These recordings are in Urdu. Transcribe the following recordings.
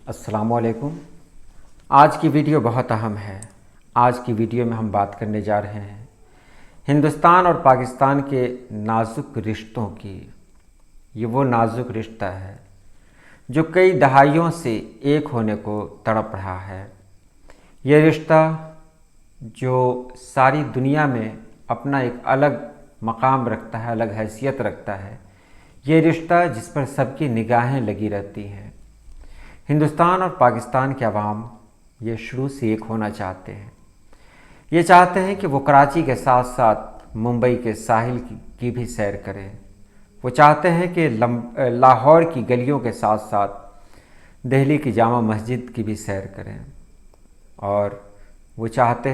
السلام علیکم۔ آج کی ویڈیو بہت اہم ہے۔ آج کی ویڈیو میں ہم بات کرنے جا رہے ہیں ہندوستان اور پاکستان کے نازک رشتوں کی۔ یہ وہ نازک رشتہ ہے جو کئی دہائیوں سے ایک ہونے کو تڑپ رہا ہے۔ یہ رشتہ جو ساری دنیا میں اپنا ایک الگ مقام رکھتا ہے، الگ حیثیت رکھتا ہے۔ یہ رشتہ جس پر سب کی نگاہیں لگی رہتی ہیں۔ ہندوستان اور پاکستان کے عوام یہ شروع سے ایک ہونا چاہتے ہیں۔ یہ چاہتے ہیں کہ وہ کراچی کے ساتھ ساتھ ممبئی کے ساحل کی بھی سیر کریں۔ وہ چاہتے ہیں کہ لاہور کی گلیوں کے ساتھ ساتھ دہلی کی جامع مسجد کی بھی سیر کریں، اور وہ چاہتے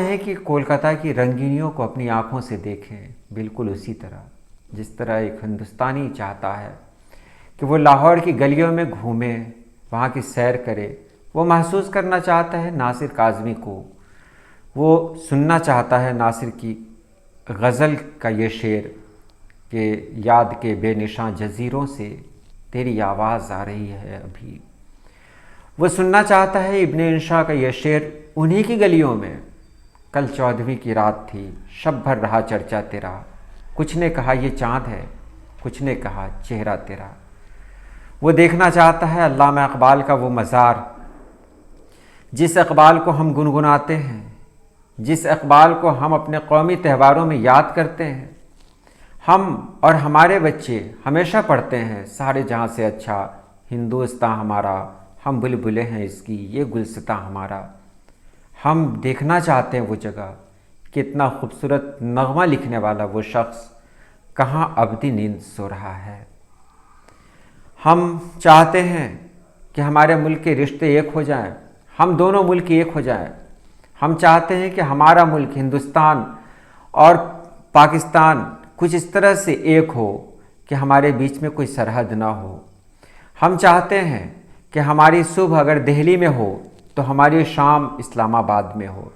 ہیں کہ کولکاتہ کی رنگینیوں کو اپنی آنکھوں سے دیکھیں، بالکل اسی طرح جس طرح ایک ہندوستانی چاہتا ہے کہ وہ لاہور کی گلیوں میں گھومے، وہاں کی سیر کرے۔ وہ محسوس کرنا چاہتا ہے ناصر کاظمی کو، وہ سننا چاہتا ہے ناصر کی غزل کا یہ شعر کہ یاد کے بے نشاں جزیروں سے تیری آواز آ رہی ہے ابھی۔ وہ سننا چاہتا ہے ابن انشا کا یہ شعر انہی کی گلیوں میں، کل 14ویں کی رات تھی، شب بھر رہا چرچا تیرا، کچھ نے کہا یہ چاند ہے، کچھ نے کہا چہرہ تیرا۔ وہ دیکھنا چاہتا ہے علامہ اقبال کا وہ مزار، جس اقبال کو ہم گنگناتے ہیں، جس اقبال کو ہم اپنے قومی تہواروں میں یاد کرتے ہیں۔ ہم اور ہمارے بچے ہمیشہ پڑھتے ہیں سارے جہاں سے اچھا ہندوستاں ہمارا، ہم بلبلے ہیں اس کی یہ گلستاں ہمارا۔ ہم دیکھنا چاہتے ہیں وہ جگہ کہ اتنا خوبصورت نغمہ لکھنے والا وہ شخص کہاں ابدی نیند سو رہا ہے۔ ہم چاہتے ہیں کہ ہمارے ملک کے رشتے ایک ہو جائیں، ہم دونوں ملک ایک ہو جائیں۔ ہم چاہتے ہیں کہ ہمارا ملک ہندوستان اور پاکستان کچھ اس طرح سے ایک ہو کہ ہمارے بیچ میں کوئی سرحد نہ ہو۔ ہم چاہتے ہیں کہ ہماری صبح اگر دہلی میں ہو تو ہماری شام اسلام آباد میں ہو۔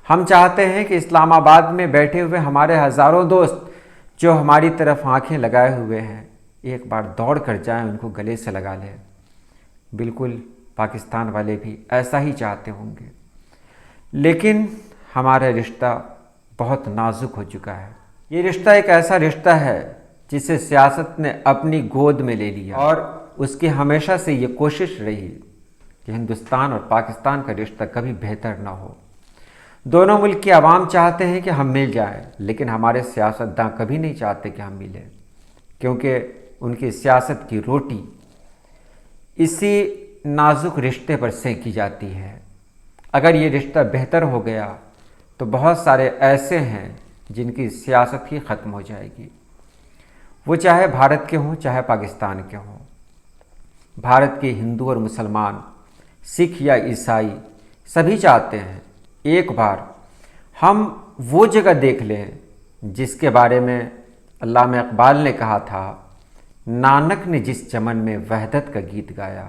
ہم چاہتے ہیں کہ اسلام آباد میں بیٹھے ہوئے ہمارے ہزاروں دوست جو ہماری طرف آنکھیں لگائے ہوئے ہیں، ایک بار دوڑ کر جائیں، ان کو گلے سے لگا لیں۔ بالکل پاکستان والے بھی ایسا ہی چاہتے ہوں گے، لیکن ہمارا رشتہ بہت نازک ہو چکا ہے۔ یہ رشتہ ایک ایسا رشتہ ہے جسے سیاست نے اپنی گود میں لے لیا، اور اس کی ہمیشہ سے یہ کوشش رہی کہ ہندوستان اور پاکستان کا رشتہ کبھی بہتر نہ ہو۔ دونوں ملک کے عوام چاہتے ہیں کہ ہم مل جائیں، لیکن ہمارے سیاستداں کبھی نہیں چاہتے کہ ہم ملیں، کیونکہ ان کی سیاست کی روٹی اسی نازک رشتے پر سینکی جاتی ہے۔ اگر یہ رشتہ بہتر ہو گیا تو بہت سارے ایسے ہیں جن کی سیاست ہی ختم ہو جائے گی، وہ چاہے بھارت کے ہوں چاہے پاکستان کے ہوں۔ بھارت کے ہندو اور مسلمان، سکھ یا عیسائی، سبھی چاہتے ہیں ایک بار ہم وہ جگہ دیکھ لیں جس کے بارے میں علامہ اقبال نے کہا تھا، نانک نے جس چمن میں وحدت کا گیت گایا،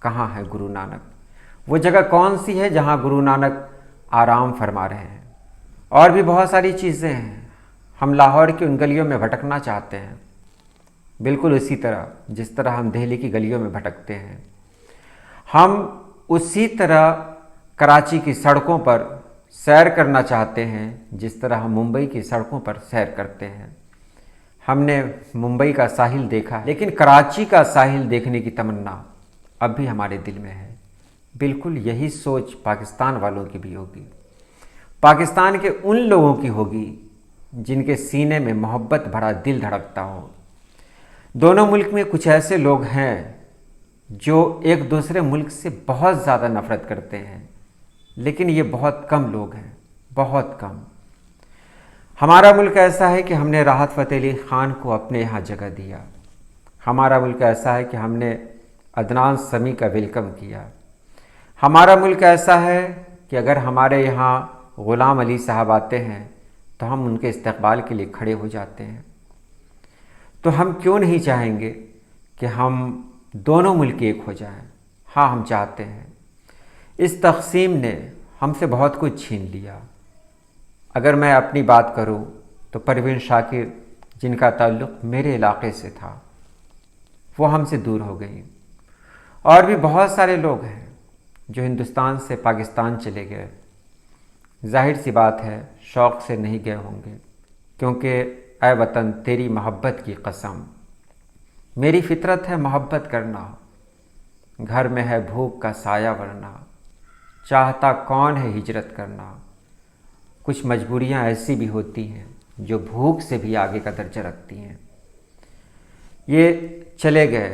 کہاں ہے گرو نانک۔ وہ جگہ کون سی ہے جہاں گرو نانک آرام فرما رہے ہیں؟ اور بھی بہت ساری چیزیں ہیں۔ ہم لاہور کی ان گلیوں میں بھٹکنا چاہتے ہیں، بالکل اسی طرح جس طرح ہم دہلی کی گلیوں میں بھٹکتے ہیں۔ ہم اسی طرح کراچی کی سڑکوں پر سیر کرنا چاہتے ہیں جس طرح ہم ممبئی کی سڑکوں پر سیر کرتے ہیں۔ ہم نے ممبئی کا ساحل دیکھا، لیکن کراچی کا ساحل دیکھنے کی تمنا اب بھی ہمارے دل میں ہے۔ بالکل یہی سوچ پاکستان والوں کی بھی ہوگی، پاکستان کے ان لوگوں کی ہوگی جن کے سینے میں محبت بھرا دل دھڑکتا ہو۔ دونوں ملک میں کچھ ایسے لوگ ہیں جو ایک دوسرے ملک سے بہت زیادہ نفرت کرتے ہیں، لیکن یہ بہت کم لوگ ہیں، بہت کم۔ ہمارا ملک ایسا ہے کہ ہم نے راحت فتح علی خان کو اپنے یہاں جگہ دیا۔ ہمارا ملک ایسا ہے کہ ہم نے عدنان سمیع کا ویلکم کیا۔ ہمارا ملک ایسا ہے کہ اگر ہمارے یہاں غلام علی صاحب آتے ہیں تو ہم ان کے استقبال کے لیے کھڑے ہو جاتے ہیں۔ تو ہم کیوں نہیں چاہیں گے کہ ہم دونوں ملک ایک ہو جائیں؟ ہاں، ہم چاہتے ہیں۔ اس تقسیم نے ہم سے بہت کچھ چھین لیا۔ اگر میں اپنی بات کروں تو پروین شاکر، جن کا تعلق میرے علاقے سے تھا، وہ ہم سے دور ہو گئی، اور بھی بہت سارے لوگ ہیں جو ہندوستان سے پاکستان چلے گئے، ظاہر سی بات ہے شوق سے نہیں گئے ہوں گے، کیونکہ اے وطن تیری محبت کی قسم، میری فطرت ہے محبت کرنا، گھر میں ہے بھوک کا سایہ ورنہ، چاہتا کون ہے ہجرت کرنا۔ کچھ مجبوریاں ایسی بھی ہوتی ہیں جو بھوک سے بھی آگے کا درجہ رکھتی ہیں۔ یہ چلے گئے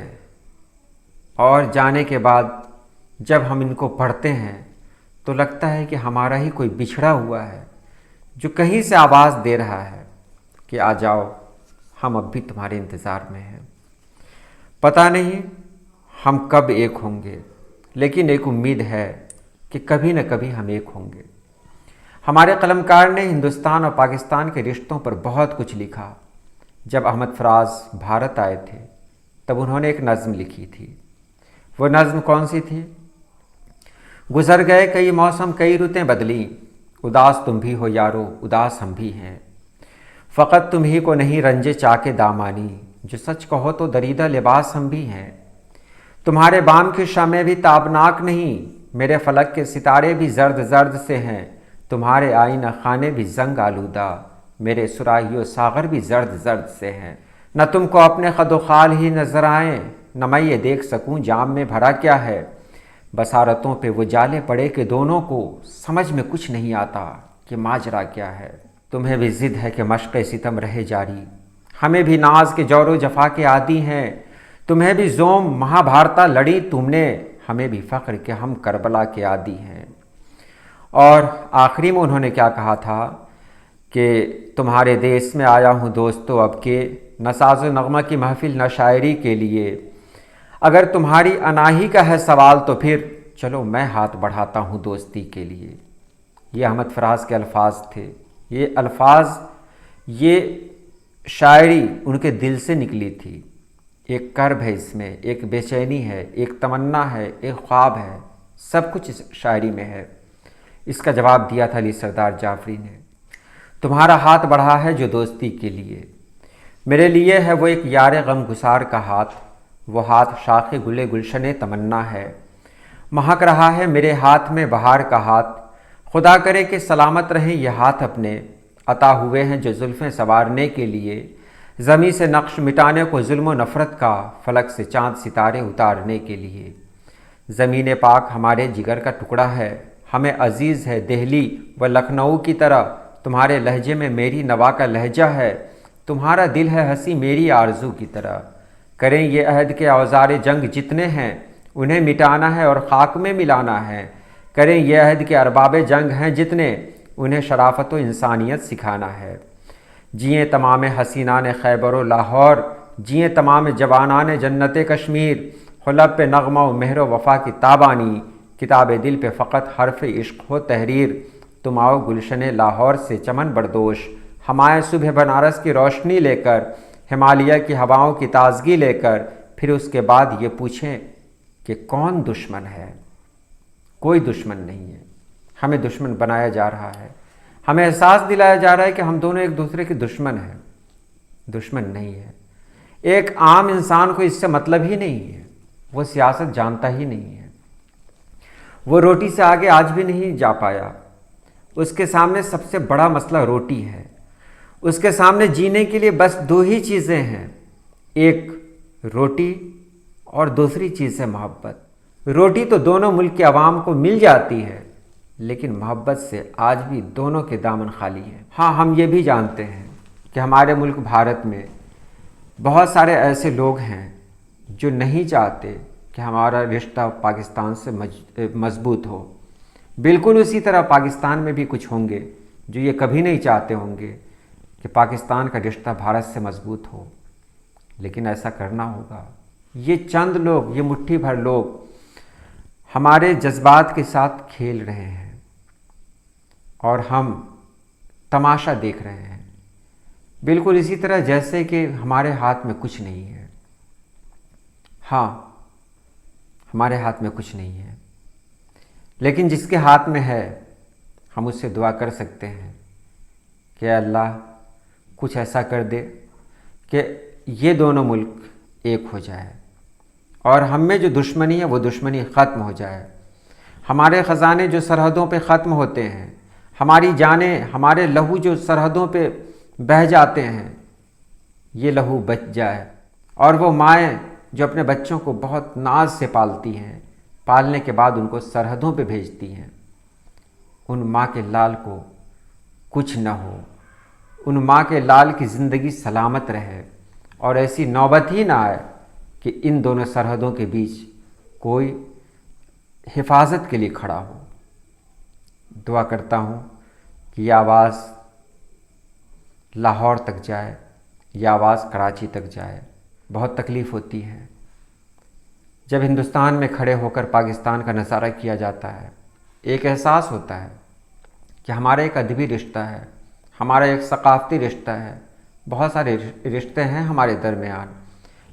اور جانے کے بعد جب ہم ان کو پڑھتے ہیں تو لگتا ہے کہ ہمارا ہی کوئی بچھڑا ہوا ہے جو کہیں سے آواز دے رہا ہے کہ آ جاؤ، ہم اب بھی تمہارے انتظار میں ہیں۔ پتہ نہیں ہم کب ایک ہوں گے، لیکن ایک امید ہے کہ کبھی نہ کبھی ہم ایک ہوں گے۔ ہمارے قلمکار نے ہندوستان اور پاکستان کے رشتوں پر بہت کچھ لکھا۔ جب احمد فراز بھارت آئے تھے تب انہوں نے ایک نظم لکھی تھی۔ وہ نظم کون سی تھی؟ گزر گئے کئی موسم کئی رتیں بدلیں، اداس تم بھی ہو یارو اداس ہم بھی ہیں، فقط تم ہی کو نہیں رنجے چاکے دامانی، جو سچ کہو تو دریدہ لباس ہم بھی ہیں۔ تمہارے بام کی شمع بھی تابناک نہیں، میرے فلک کے ستارے بھی زرد زرد سے ہیں، تمہارے آئینہ خانے بھی زنگ آلودہ، میرے سراہی و ساغر بھی زرد زرد سے ہیں۔ نہ تم کو اپنے خد و خال ہی نظر آئیں، نہ میں یہ دیکھ سکوں جام میں بھرا کیا ہے، بصارتوں پہ وہ جالے پڑے کہ دونوں کو سمجھ میں کچھ نہیں آتا کہ ماجرا کیا ہے۔ تمہیں بھی ضد ہے کہ مشق ستم رہے جاری، ہمیں بھی ناز کے جور و جفا کے عادی ہیں، تمہیں بھی زوم مہا بھارتا لڑی تم نے، ہمیں بھی فخر کہ ہم کربلا کے عادی ہیں۔ اور آخری میں انہوں نے کیا کہا تھا کہ تمہارے دیس میں آیا ہوں دوستو اب کے، نہ ساز و نغمہ کی محفل نہ شاعری کے لیے، اگر تمہاری اناہی کا ہے سوال تو پھر چلو میں ہاتھ بڑھاتا ہوں دوستی کے لیے۔ یہ احمد فراز کے الفاظ تھے۔ یہ الفاظ، یہ شاعری ان کے دل سے نکلی تھی۔ ایک کرب ہے اس میں، ایک بے چینی ہے، ایک تمنا ہے، ایک خواب ہے، سب کچھ اس شاعری میں ہے۔ اس کا جواب دیا تھا علی سردار جعفری نے۔ تمہارا ہاتھ بڑھا ہے جو دوستی کے لیے، میرے لیے ہے وہ ایک یار غم گسار کا ہاتھ، وہ ہاتھ شاخ گلے گلشن تمنا ہے، مہک رہا ہے میرے ہاتھ میں بہار کا ہاتھ، خدا کرے کہ سلامت رہیں یہ ہاتھ اپنے، عطا ہوئے ہیں جو زلفیں سنوارنے کے لیے، زمیں سے نقش مٹانے کو ظلم و نفرت کا، فلک سے چاند ستارے اتارنے کے لیے۔ زمین پاک ہمارے جگر کا ٹکڑا ہے، ہمیں عزیز ہے دہلی و لکھنؤ کی طرح، تمہارے لہجے میں میری نوا کا لہجہ ہے، تمہارا دل ہے ہنسی میری آرزو کی طرح، کریں یہ عہد کے اوزار جنگ جتنے ہیں، انہیں مٹانا ہے اور خاک میں ملانا ہے، کریں یہ عہد کے ارباب جنگ ہیں جتنے، انہیں شرافت و انسانیت سکھانا ہے۔ جئیں تمام حسینان خیبر و لاہور، جئیں تمام جوانان جنت کشمیر، ہو لب پہ نغمہ و مہر و وفا کی تابانی، کتاب دل پہ فقط حرف عشق ہو تحریر، تم آؤ گلشن لاہور سے چمن بردوش، ہم آئے صبح بنارس کی روشنی لے کر، ہمالیہ کی ہواؤں کی تازگی لے کر، پھر اس کے بعد یہ پوچھیں کہ کون دشمن ہے؟ کوئی دشمن نہیں ہے، ہمیں دشمن بنایا جا رہا ہے، ہمیں احساس دلایا جا رہا ہے کہ ہم دونوں ایک دوسرے کے دشمن ہیں۔ دشمن نہیں ہے، ایک عام انسان کو اس سے مطلب ہی نہیں ہے، وہ سیاست جانتا ہی نہیں ہے، وہ روٹی سے آگے آج بھی نہیں جا پایا، اس کے سامنے سب سے بڑا مسئلہ روٹی ہے، اس کے سامنے جینے کے لیے بس دو ہی چیزیں ہیں، ایک روٹی اور دوسری چیز ہے محبت۔ روٹی تو دونوں ملک کے عوام کو مل جاتی ہے، لیکن محبت سے آج بھی دونوں کے دامن خالی ہیں۔ ہاں، ہم یہ بھی جانتے ہیں کہ ہمارے ملک بھارت میں بہت سارے ایسے لوگ ہیں جو نہیں چاہتے کہ ہمارا رشتہ پاکستان سے مضبوط ہو۔ بالکل اسی طرح پاکستان میں بھی کچھ ہوں گے جو یہ کبھی نہیں چاہتے ہوں گے کہ پاکستان کا رشتہ بھارت سے مضبوط ہو، لیکن ایسا کرنا ہوگا۔ یہ چند لوگ، یہ مٹھی بھر لوگ ہمارے جذبات کے ساتھ کھیل رہے ہیں اور ہم تماشا دیکھ رہے ہیں، بالکل اسی طرح جیسے کہ ہمارے ہاتھ میں کچھ نہیں ہے۔ ہاں، ہمارے ہاتھ میں کچھ نہیں ہے، لیکن جس کے ہاتھ میں ہے ہم اس سے دعا کر سکتے ہیں کہ اے اللہ کچھ ایسا کر دے کہ یہ دونوں ملک ایک ہو جائے اور ہم میں جو دشمنی ہے وہ دشمنی ختم ہو جائے، ہمارے خزانے جو سرحدوں پہ ختم ہوتے ہیں، ہماری جانیں، ہمارے لہو جو سرحدوں پہ بہہ جاتے ہیں، یہ لہو بچ جائے، اور وہ مائیں جو اپنے بچوں کو بہت ناز سے پالتی ہیں، پالنے کے بعد ان کو سرحدوں پہ بھیجتی ہیں، ان ماں کے لال کو کچھ نہ ہو، ان ماں کے لال کی زندگی سلامت رہے، اور ایسی نوبت ہی نہ آئے کہ ان دونوں سرحدوں کے بیچ کوئی حفاظت کے لیے کھڑا ہو۔ دعا کرتا ہوں کہ یہ آواز لاہور تک جائے، یہ آواز کراچی تک جائے۔ بہت تکلیف ہوتی ہے جب ہندوستان میں کھڑے ہو کر پاکستان کا نظارہ کیا جاتا ہے، ایک احساس ہوتا ہے کہ ہمارا ایک ادبی رشتہ ہے، ہمارا ایک ثقافتی رشتہ ہے، بہت سارے رشتے ہیں ہمارے درمیان،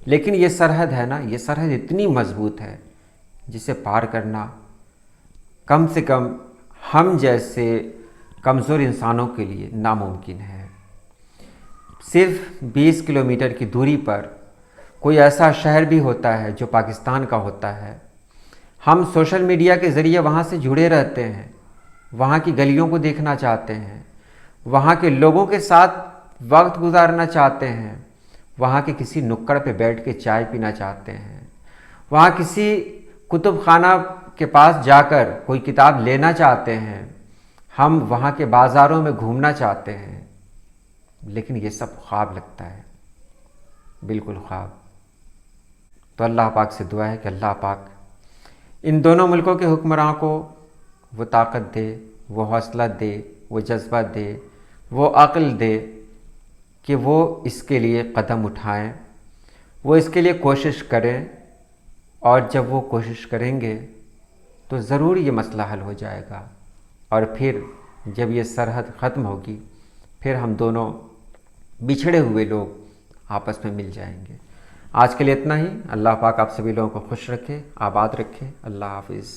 لیکن یہ سرحد ہے نا، یہ سرحد اتنی مضبوط ہے جسے پار کرنا کم سے کم ہم جیسے کمزور انسانوں کے لیے ناممکن ہے۔ صرف 20 کلومیٹر کی دوری پر کوئی ایسا شہر بھی ہوتا ہے جو پاکستان کا ہوتا ہے، ہم سوشل میڈیا کے ذریعے وہاں سے جڑے رہتے ہیں، وہاں کی گلیوں کو دیکھنا چاہتے ہیں، وہاں کے لوگوں کے ساتھ وقت گزارنا چاہتے ہیں، وہاں کے کسی نکڑ پہ بیٹھ کے چائے پینا چاہتے ہیں، وہاں کسی کتب خانہ کے پاس جا کر کوئی کتاب لینا چاہتے ہیں، ہم وہاں کے بازاروں میں گھومنا چاہتے ہیں، لیکن یہ سب خواب لگتا ہے، بالکل خواب۔ تو اللہ پاک سے دعا ہے کہ اللہ پاک ان دونوں ملکوں کے حکمراں کو وہ طاقت دے، وہ حوصلہ دے، وہ جذبہ دے، وہ عقل دے کہ وہ اس کے لیے قدم اٹھائیں، وہ اس کے لیے کوشش کریں، اور جب وہ کوشش کریں گے تو ضرور یہ مسئلہ حل ہو جائے گا، اور پھر جب یہ سرحد ختم ہوگی پھر ہم دونوں بچھڑے ہوئے لوگ آپس میں مل جائیں گے۔ آج کے لیے اتنا ہی۔ اللہ پاک آپ سبھی لوگوں کو خوش رکھے، آباد رکھے۔ اللہ حافظ۔